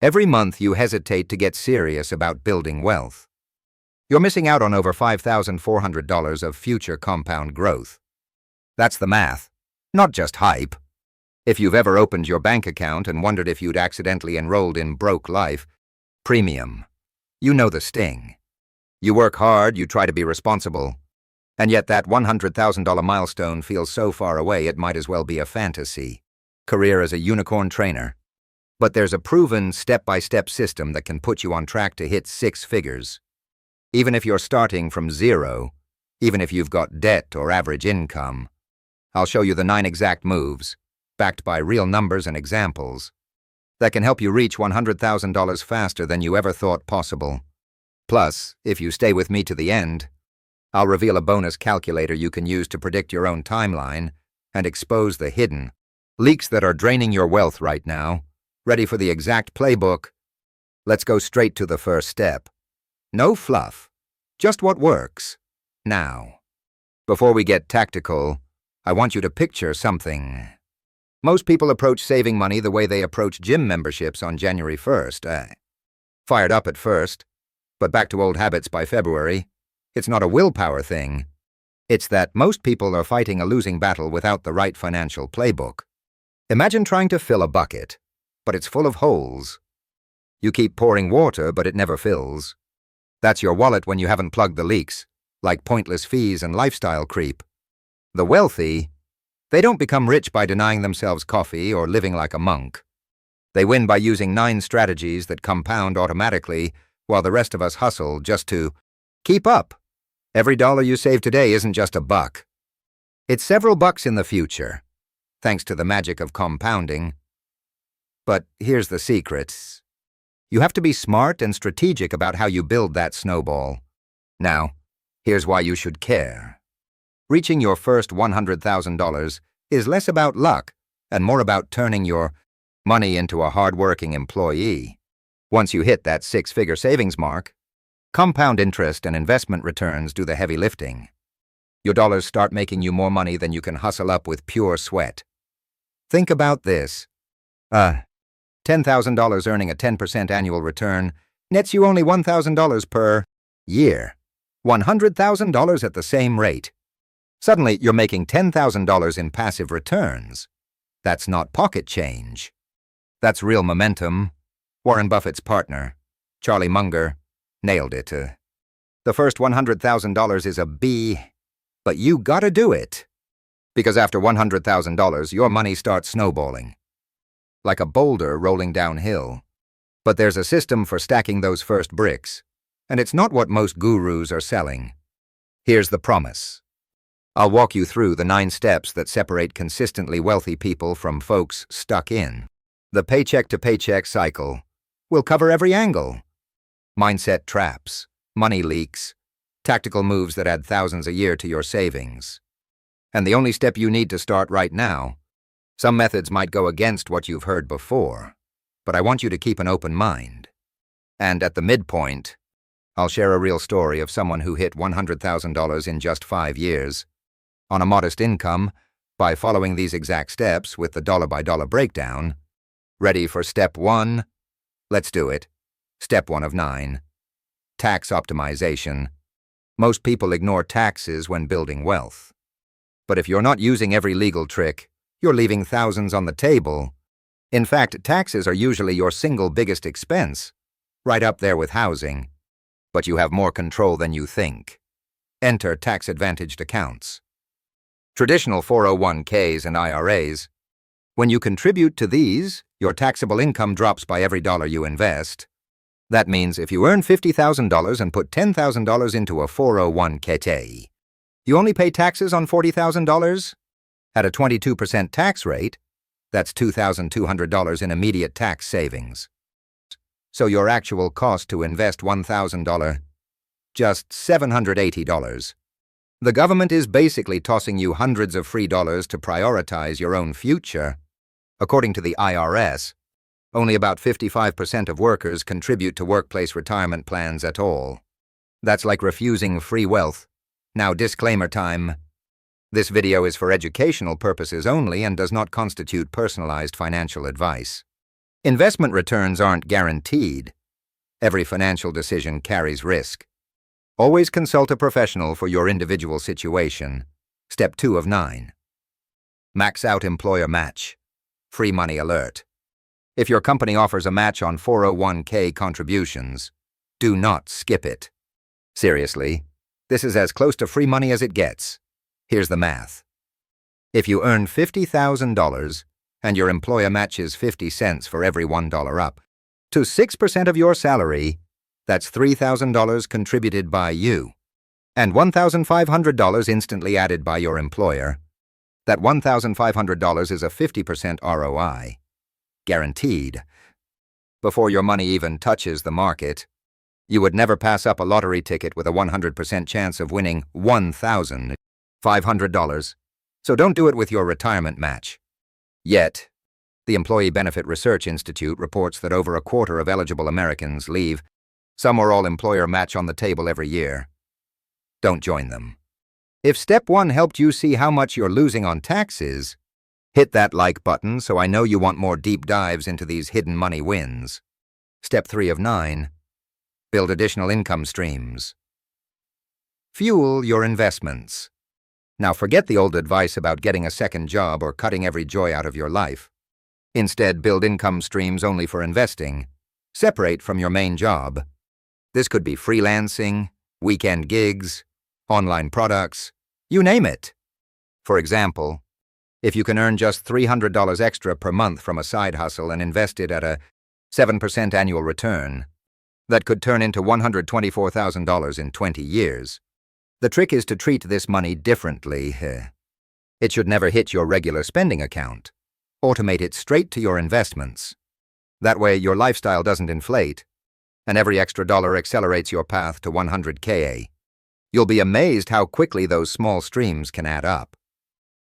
Every month you hesitate to get serious about building wealth. You're missing out on over $5,400 of future compound growth. That's the math, not just hype. If you've ever opened your bank account and wondered if you'd accidentally enrolled in Broke Life Premium, you know the sting. You work hard, you try to be responsible, and yet that $100,000 milestone feels so far away it might as well be a fantasy. Career as a unicorn trainer. But there's a proven step-by-step system that can put you on track to hit 6 figures. Even if you're starting from zero, even if you've got debt or average income, I'll show you the 9 exact moves, backed by real numbers and examples, that can help you reach $100,000 faster than you ever thought possible. Plus, if you stay with me to the end, I'll reveal a bonus calculator you can use to predict your own timeline and expose the hidden leaks that are draining your wealth right now. Ready for the exact playbook? Let's go straight to the first step. No fluff, just what works. Now, before we get tactical, I want you to picture something. Most people approach saving money the way they approach gym memberships on January 1st. Fired up at first, but back to old habits by February. It's not a willpower thing. It's that most people are fighting a losing battle without the right financial playbook. Imagine trying to fill a bucket, but it's full of holes. You keep pouring water, but it never fills. That's your wallet when you haven't plugged the leaks, like pointless fees and lifestyle creep. The wealthy, they don't become rich by denying themselves coffee or living like a monk. They win by using 9 strategies that compound automatically while the rest of us hustle just to keep up. Every dollar you save today isn't just a buck. It's several bucks in the future, thanks to the magic of compounding. But here's the secret. You have to be smart and strategic about how you build that snowball. Now, here's why you should care. Reaching your first $100,000 is less about luck and more about turning your money into a hard-working employee. Once you hit that 6-figure savings mark, compound interest and investment returns do the heavy lifting. Your dollars start making you more money than you can hustle up with pure sweat. Think about this. $10,000 earning a 10% annual return nets you only $1,000 per year. $100,000 at the same rate. Suddenly, you're making $10,000 in passive returns. That's not pocket change. That's real momentum. Warren Buffett's partner, Charlie Munger, nailed it. The first $100,000 is a B, but you gotta do it. Because after $100,000, your money starts snowballing. Like a boulder rolling downhill. But there's a system for stacking those first bricks, and it's not what most gurus are selling. Here's the promise. I'll walk you through the 9 steps that separate consistently wealthy people from folks stuck in the paycheck-to-paycheck cycle. We'll cover every angle. Mindset traps, money leaks, tactical moves that add thousands a year to your savings. And the only step you need to start right now. Some methods might go against what you've heard before, but I want you to keep an open mind. And at the midpoint, I'll share a real story of someone who hit $100,000 in just 5 years, on a modest income, by following these exact steps with the dollar-by-dollar breakdown. Ready for step 1? Let's do it. Step 1 of 9. Tax optimization. Most people ignore taxes when building wealth. But if you're not using every legal trick, you're leaving thousands on the table. In fact, taxes are usually your single biggest expense, right up there with housing. But you have more control than you think. Enter tax-advantaged accounts. Traditional 401ks and IRAs. When you contribute to these, your taxable income drops by every dollar you invest. That means if you earn $50,000 and put $10,000 into a 401k, you only pay taxes on $40,000? At a 22% tax rate, that's $2,200 in immediate tax savings. So your actual cost to invest $1,000, just $780. The government is basically tossing you hundreds of free dollars to prioritize your own future. According to the IRS, only about 55% of workers contribute to workplace retirement plans at all. That's like refusing free wealth. Now, disclaimer time. This video is for educational purposes only and does not constitute personalized financial advice. Investment returns aren't guaranteed. Every financial decision carries risk. Always consult a professional for your individual situation. Step 2 of 9. Max out employer match. Free money alert. If your company offers a match on 401k contributions, do not skip it. Seriously, this is as close to free money as it gets. Here's the math. If you earn $50,000 and your employer matches 50 cents for every $1 up, to 6% of your salary, that's $3,000 contributed by you, and $1,500 instantly added by your employer. That $1,500 is a 50% ROI. Guaranteed. Before your money even touches the market, you would never pass up a lottery ticket with a 100% chance of winning $1,500. So don't do it with your retirement match. Yet, the Employee Benefit Research Institute reports that over a quarter of eligible Americans leave some or all employer match on the table every year. Don't join them. If Step 1 helped you see how much you're losing on taxes, hit that like button so I know you want more deep dives into these hidden money wins. Step 3 of 9. Build additional income streams. Fuel your investments. Now forget the old advice about getting a second job or cutting every joy out of your life. Instead, build income streams only for investing. Separate from your main job. This could be freelancing, weekend gigs, online products, you name it. For example, if you can earn just $300 extra per month from a side hustle and invest it at a 7% annual return, that could turn into $124,000 in 20 years. The trick is to treat this money differently. It should never hit your regular spending account. Automate it straight to your investments. That way your lifestyle doesn't inflate, and every extra dollar accelerates your path to 100K. You'll be amazed how quickly those small streams can add up,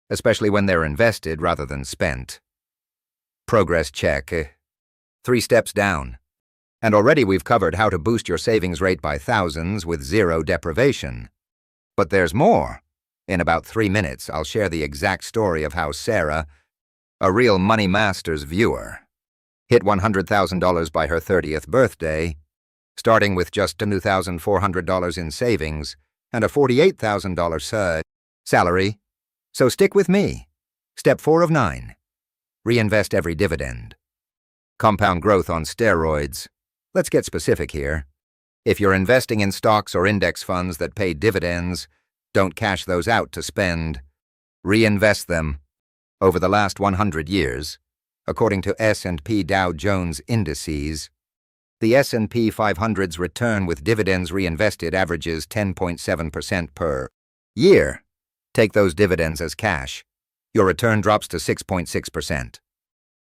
especially when they're invested rather than spent. Progress check. 3 steps down. And already we've covered how to boost your savings rate by thousands with zero deprivation. But there's more. In about 3 minutes, I'll share the exact story of how Sarah, a real Money Masters viewer, hit $100,000 by her 30th birthday, starting with just $2,400 in savings and a $48,000 salary. So stick with me. Step 4 of 9. Reinvest every dividend. Compound growth on steroids. Let's get specific here. If you're investing in stocks or index funds that pay dividends, don't cash those out to spend. Reinvest them. Over the last 100 years, according to S&P Dow Jones indices, the S&P 500's return with dividends reinvested averages 10.7% per year. Take those dividends as cash. Your return drops to 6.6%.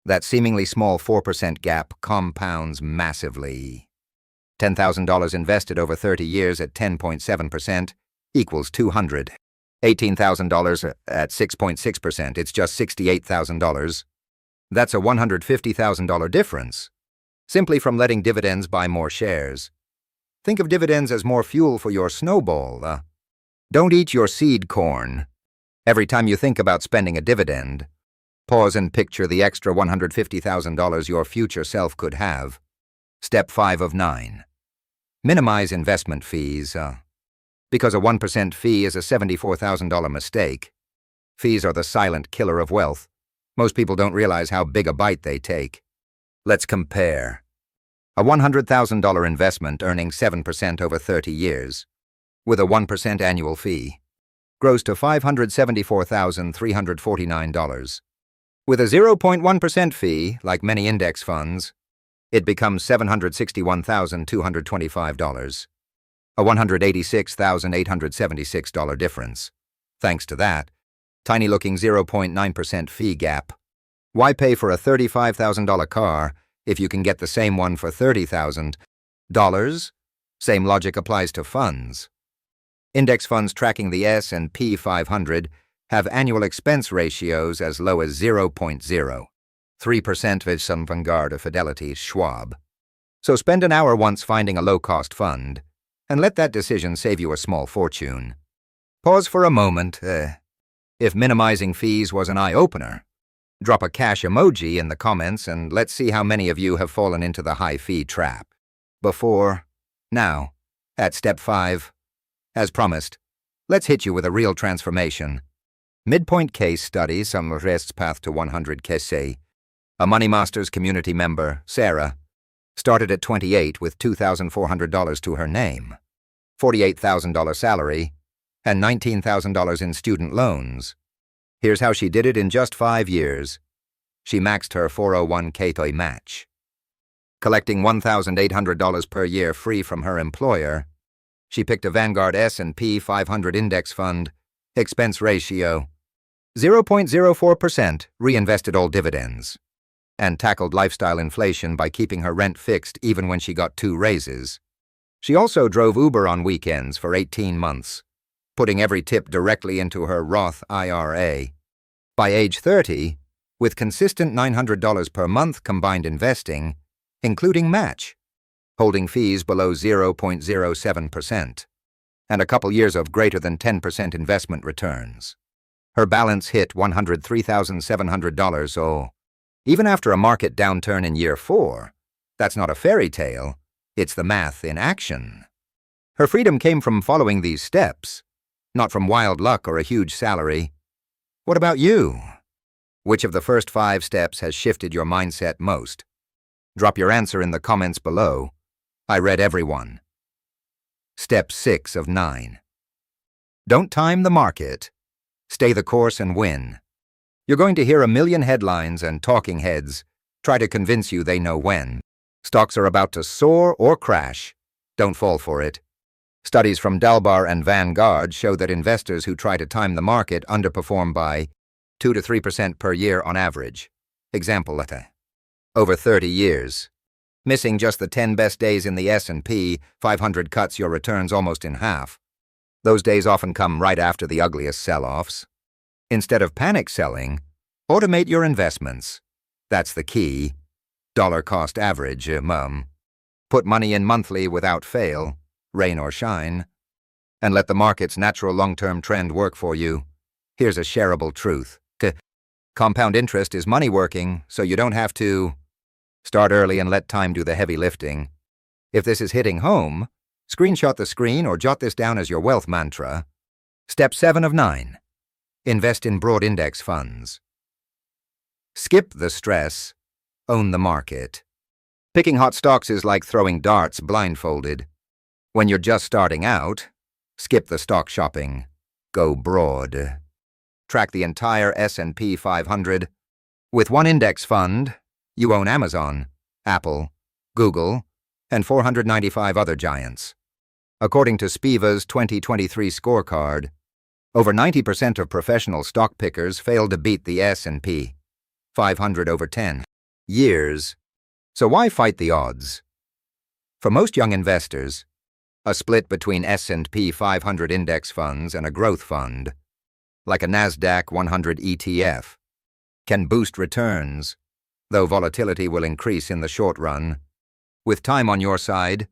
That seemingly small 4% gap compounds massively. $10,000 invested over 30 years at 10.7% equals $218,000 at 6.6%. It's just $68,000. That's a $150,000 difference, simply from letting dividends buy more shares. Think of dividends as more fuel for your snowball. Don't eat your seed corn. Every time you think about spending a dividend, pause and picture the extra $150,000 your future self could have. Step 5 of 9. Minimize investment fees. Because a 1% fee is a $74,000 mistake. Fees are the silent killer of wealth. Most people don't realize how big a bite they take. Let's compare. A $100,000 investment earning 7% over 30 years, with a 1% annual fee, grows to $574,349. With a 0.1% fee, like many index funds, it becomes $761,225, a $186,876 difference. Thanks to that tiny-looking 0.9% fee gap. Why pay for a $35,000 car if you can get the same one for $30,000? Same logic applies to funds. Index funds tracking the S&P 500 have annual expense ratios as low as 0.03% with some Vanguard or Fidelity, Schwab. So spend an hour once finding a low-cost fund, and let that decision save you a small fortune. Pause for a moment. If minimizing fees was an eye-opener, Drop a cash emoji in the comments and let's see how many of you have fallen into the high fee trap. Before, now, at step 5. As promised, let's hit you with a real transformation. Midpoint case study, some Reinvest's path to 100K. A Money Masters community member, Sarah, started at 28 with $2,400 to her name, $48,000 salary, and $19,000 in student loans. Here's how she did it in just 5 years. She maxed her 401k match, collecting $1,800 per year free from her employer. She picked a Vanguard S&P 500 index fund, expense ratio 0.04%, reinvested all dividends, and tackled lifestyle inflation by keeping her rent fixed even when she got 2 raises. She also drove Uber on weekends for 18 months, putting every tip directly into her Roth IRA. By age 30, with consistent $900 per month combined investing, including match, holding fees below 0.07%, and a couple years of greater than 10% investment returns, her balance hit $103,700. So, even after a market downturn in year 4, that's not a fairy tale, it's the math in action. Her freedom came from following these steps, not from wild luck or a huge salary. What about you? Which of the first 5 steps has shifted your mindset most? Drop your answer in the comments below. I read every one. Step 6 of 9. Don't time the market. Stay the course and win. You're going to hear a million headlines and talking heads try to convince you they know when stocks are about to soar or crash. Don't fall for it. Studies from Dalbar and Vanguard show that investors who try to time the market underperform by 2 to 3% per year on average. Example letter. Over 30 years. Missing just the 10 best days in the S&P 500 cuts your returns almost in half. Those days often come right after the ugliest sell-offs. Instead of panic selling, automate your investments. That's the key. Dollar cost average, Put money in monthly without fail, rain or shine, and let the market's natural long-term trend work for you. Here's a shareable truth. Compound interest is money working, so you don't have to. Start early and let time do the heavy lifting. If this is hitting home, screenshot the screen or jot this down as your wealth mantra. Step 7 of 9. Invest in broad index funds. Skip the stress. Own the market. Picking hot stocks is like throwing darts blindfolded. When you're just starting out, skip the stock shopping. Go broad. Track the entire S&P 500. With one index fund, you own Amazon, Apple, Google, and 495 other giants. According to Spiva's 2023 scorecard, over 90% of professional stock pickers fail to beat the S&P 500 over 10 years. So why fight the odds? For most young investors, a split between S&P 500 index funds and a growth fund, like a NASDAQ 100 ETF, can boost returns, though volatility will increase in the short run. With time on your side,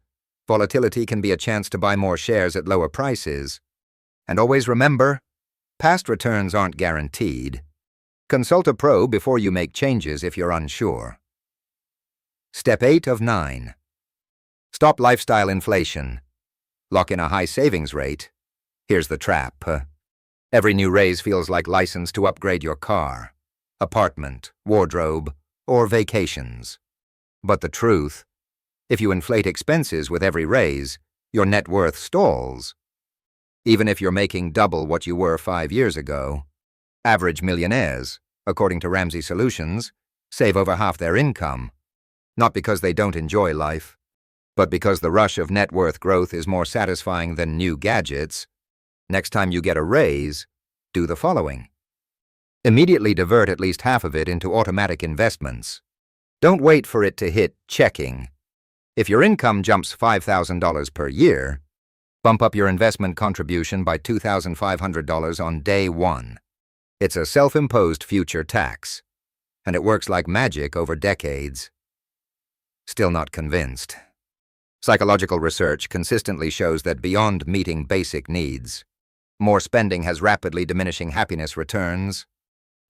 volatility can be a chance to buy more shares at lower prices. And always remember, past returns aren't guaranteed. Consult a pro before you make changes if you're unsure. Step 8 of 9. Stop lifestyle inflation. Lock in a high savings rate. Here's the trap. Every new raise feels like license to upgrade your car, apartment, wardrobe, or vacations. But the truth, if you inflate expenses with every raise, your net worth stalls. Even if you're making double what you were 5 years ago. Average millionaires, according to Ramsey Solutions, save over half their income, not because they don't enjoy life, but because the rush of net worth growth is more satisfying than new gadgets. Next time you get a raise, do the following. Immediately divert at least half of it into automatic investments. Don't wait for it to hit checking. If your income jumps $5,000 per year, bump up your investment contribution by $2,500 on day 1. It's a self-imposed future tax, and it works like magic over decades. Still not convinced? Psychological research consistently shows that beyond meeting basic needs, more spending has rapidly diminishing happiness returns.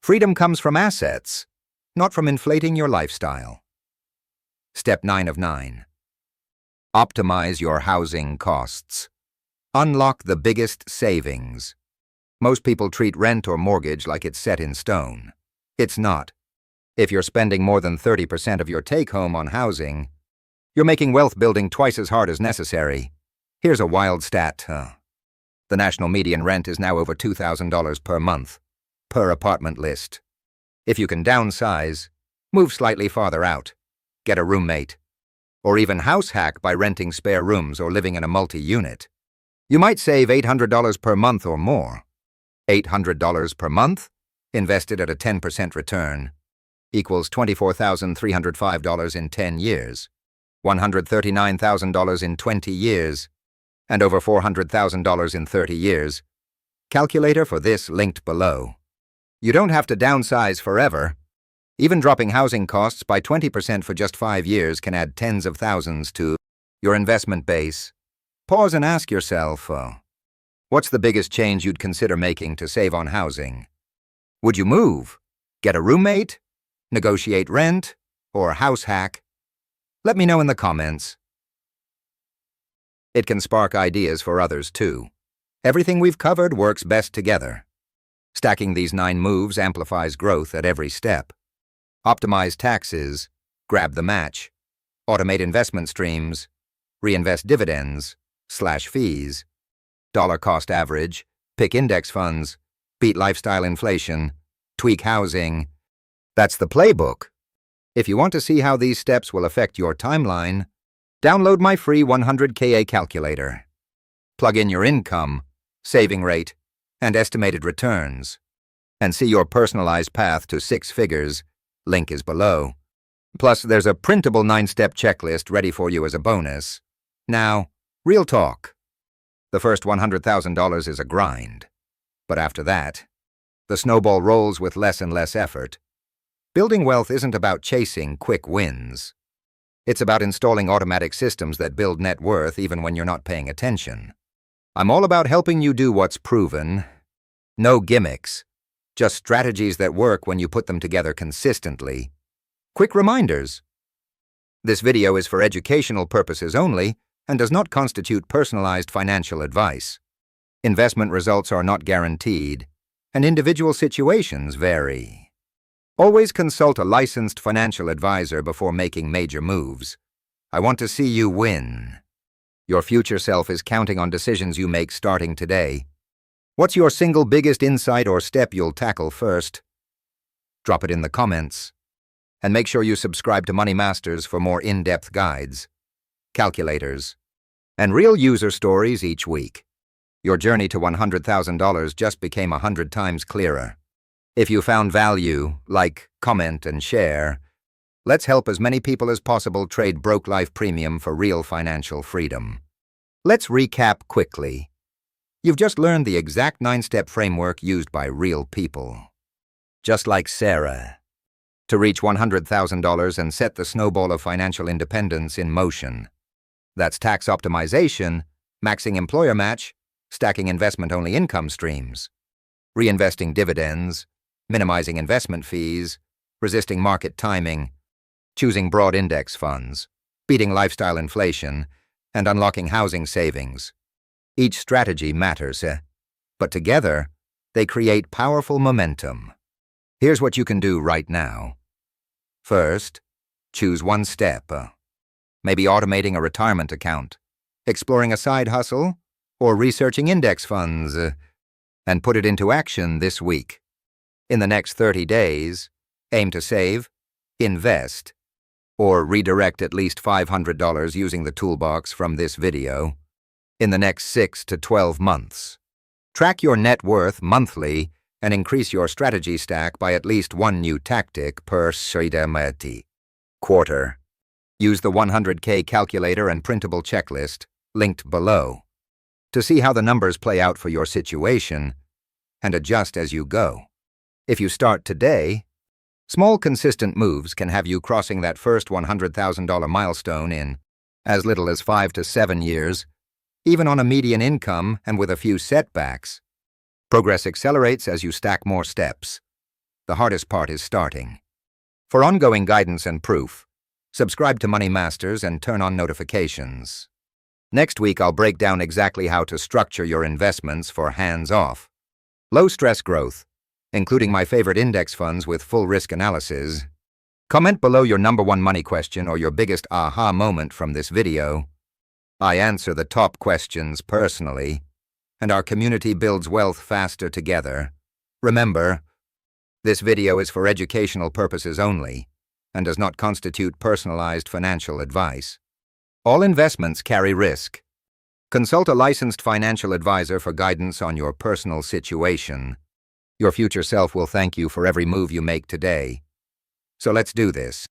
Freedom comes from assets, not from inflating your lifestyle. Step 9 of 9. Optimize your housing costs. Unlock the biggest savings. Most people treat rent or mortgage like it's set in stone. It's not. If you're spending more than 30% of your take-home on housing, you're making wealth building twice as hard as necessary. Here's a wild stat. The national median rent is now over $2,000 per month, per apartment list. If you can downsize, move slightly farther out, get a roommate, or even house hack by renting spare rooms or living in a multi-unit, you might save $800 per month or more. $800 per month, invested at a 10% return, equals $24,305 in 10 years, $139,000 in 20 years, and over $400,000 in 30 years. Calculator for this linked below. You don't have to downsize forever. Even dropping housing costs by 20% for just 5 years can add tens of thousands to your investment base. Pause and ask yourself, what's the biggest change you'd consider making to save on housing? Would you move? Get a roommate? Negotiate rent? Or house hack? Let me know in the comments. It can spark ideas for others too. Everything we've covered works best together. Stacking these 9 moves amplifies growth at every step. Optimize taxes, grab the match, automate investment streams, reinvest dividends, slash fees, dollar cost average, pick index funds, beat lifestyle inflation, tweak housing. That's the playbook. If you want to see how these steps will affect your timeline, download my free 100K calculator. Plug in your income, saving rate, and estimated returns, and see your personalized path to 6 figures. Link is below. Plus, there's a printable 9-step checklist ready for you as a bonus. Now, real talk. The first $100,000 is a grind. But after that, the snowball rolls with less and less effort. Building wealth isn't about chasing quick wins. It's about installing automatic systems that build net worth even when you're not paying attention. I'm all about helping you do what's proven. No gimmicks. Just strategies that work when you put them together consistently. Quick reminders. This video is for educational purposes only and does not constitute personalized financial advice. Investment results are not guaranteed, and individual situations vary. Always consult a licensed financial advisor before making major moves. I want to see you win. Your future self is counting on decisions you make starting today. What's your single biggest insight or step you'll tackle first? Drop it in the comments. And make sure you subscribe to Money Masters for more in-depth guides, calculators, and real user stories each week. Your journey to $100,000 just became 100 times clearer. If you found value, like, comment, and share. Let's help as many people as possible trade broke life premium for real financial freedom. Let's recap quickly. You've just learned the exact 9-step framework used by real people. Just like Sarah. To reach $100,000 and set the snowball of financial independence in motion. That's tax optimization, maxing employer match, stacking investment-only income streams, reinvesting dividends, minimizing investment fees, resisting market timing, choosing broad index funds, beating lifestyle inflation, and unlocking housing savings. Each strategy matters, but together, they create powerful momentum. Here's what you can do right now. First, choose one step. Maybe automating a retirement account, exploring a side hustle, or researching index funds, and put it into action this week. In the next 30 days, aim to save, invest, or redirect at least $500 using the toolbox from this video. In the next 6 to 12 months. Track your net worth monthly and increase your strategy stack by at least one new tactic per quarter. Use the 100K calculator and printable checklist, linked below, to see how the numbers play out for your situation and adjust as you go. If you start today, small consistent moves can have you crossing that first $100,000 milestone in as little as 5 to 7 years, even on a median income and with a few setbacks. Progress accelerates as you stack more steps. The hardest part is starting. For ongoing guidance and proof, subscribe to Money Masters and turn on notifications. Next week, I'll break down exactly how to structure your investments for hands-off, low-stress growth, including my favorite index funds with full risk analysis. Comment below your #1 money question or your biggest aha moment from this video. I answer the top questions personally, and our community builds wealth faster together. Remember, this video is for educational purposes only and does not constitute personalized financial advice. All investments carry risk. Consult a licensed financial advisor for guidance on your personal situation. Your future self will thank you for every move you make today. So let's do this.